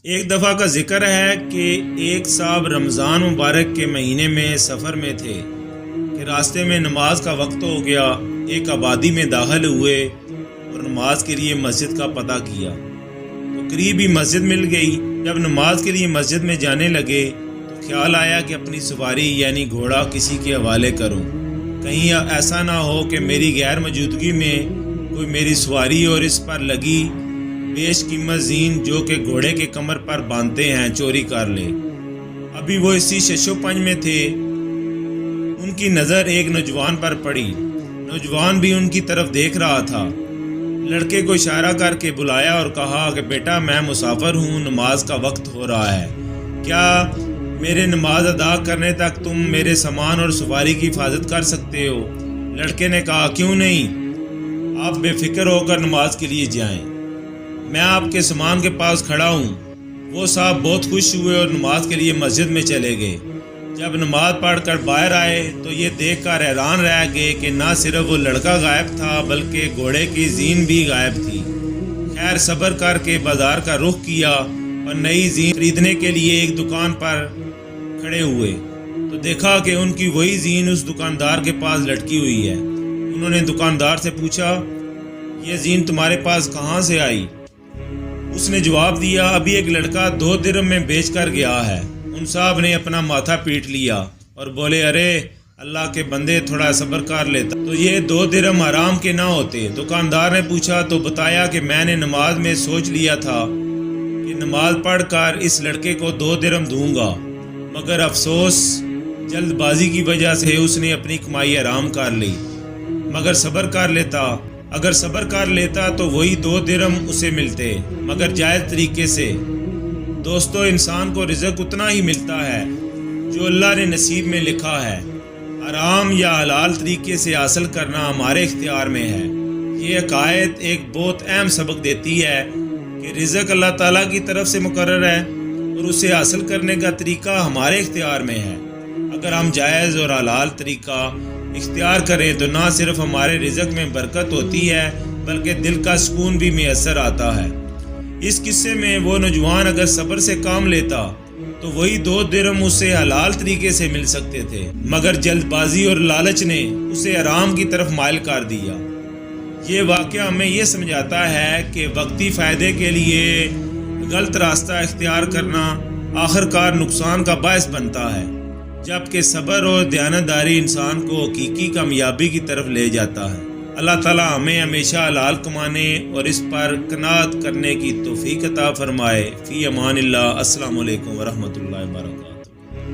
ایک دفعہ کا ذکر ہے کہ ایک صاحب رمضان مبارک کے مہینے میں سفر میں تھے کہ راستے میں نماز کا وقت ہو گیا۔ ایک آبادی میں داخل ہوئے اور نماز کے لیے مسجد کا پتہ کیا تو قریب ہی مسجد مل گئی۔ جب نماز کے لیے مسجد میں جانے لگے تو خیال آیا کہ اپنی سواری یعنی گھوڑا کسی کے حوالے کروں، کہیں ایسا نہ ہو کہ میری غیر موجودگی میں کوئی میری سواری اور اس پر لگی بیش قیمت زین جو کہ گھوڑے کے کمر پر باندھتے ہیں چوری کر لے۔ ابھی وہ اسی ششو پنج میں تھے، ان کی نظر ایک نوجوان پر پڑی۔ نوجوان بھی ان کی طرف دیکھ رہا تھا۔ لڑکے کو اشارہ کر کے بلایا اور کہا کہ بیٹا میں مسافر ہوں، نماز کا وقت ہو رہا ہے، کیا میرے نماز ادا کرنے تک تم میرے سامان اور سواری کی حفاظت کر سکتے ہو؟ لڑکے نے کہا کیوں نہیں، آپ بے فکر ہو کر نماز کے لیے جائیں، میں آپ کے سامان کے پاس کھڑا ہوں۔ وہ صاحب بہت خوش ہوئے اور نماز کے لیے مسجد میں چلے گئے۔ جب نماز پڑھ کر باہر آئے تو یہ دیکھ کر حیران رہ گئے کہ نہ صرف وہ لڑکا غائب تھا بلکہ گھوڑے کی زین بھی غائب تھی۔ خیر صبر کر کے بازار کا رخ کیا اور نئی زین خریدنے کے لیے ایک دکان پر کھڑے ہوئے تو دیکھا کہ ان کی وہی زین اس دکاندار کے پاس لٹکی ہوئی ہے۔ انہوں نے دکاندار سے پوچھا یہ زین تمہارے پاس کہاں سے آئی؟ اس نے جواب دیا ابھی ایک لڑکا 2 درہم میں بیچ کر گیا ہے۔ ان صاحب نے اپنا ماتھا پیٹ لیا اور بولے ارے اللہ کے بندے تھوڑا صبر کر لیتا تو یہ 2 درہم حرام کے نہ ہوتے۔ دکاندار نے پوچھا تو بتایا کہ میں نے نماز میں سوچ لیا تھا کہ نماز پڑھ کر اس لڑکے کو 2 درہم دوں گا، مگر افسوس جلد بازی کی وجہ سے اس نے اپنی کمائی حرام کر لی، اگر صبر کر لیتا تو وہی 2 درہم اسے ملتے مگر جائز طریقے سے۔ دوستو انسان کو رزق اتنا ہی ملتا ہے جو اللہ نے نصیب میں لکھا ہے، حرام یا حلال طریقے سے حاصل کرنا ہمارے اختیار میں ہے۔ یہ عقائد ایک بہت اہم سبق دیتی ہے کہ رزق اللہ تعالیٰ کی طرف سے مقرر ہے اور اسے حاصل کرنے کا طریقہ ہمارے اختیار میں ہے۔ اگر ہم جائز اور حلال طریقہ اختیار کریں تو نہ صرف ہمارے رزق میں برکت ہوتی ہے بلکہ دل کا سکون بھی میسر آتا ہے۔ اس قصے میں وہ نوجوان اگر صبر سے کام لیتا تو وہی 2 درہم اسے حلال طریقے سے مل سکتے تھے، مگر جلد بازی اور لالچ نے اسے حرام کی طرف مائل کر دیا۔ یہ واقعہ ہمیں یہ سمجھاتا ہے کہ وقتی فائدے کے لیے غلط راستہ اختیار کرنا آخرکار نقصان کا باعث بنتا ہے، جبکہ صبر اور دیانتداری انسان کو حقیقی کامیابی کی طرف لے جاتا ہے۔ اللہ تعالیٰ ہمیں ہمیشہ حلال کمانے اور اس پر قناعت کرنے کی توفیق عطا فرمائے۔ فی امان اللہ۔ السلام علیکم ورحمۃ اللہ وبرکاتہ۔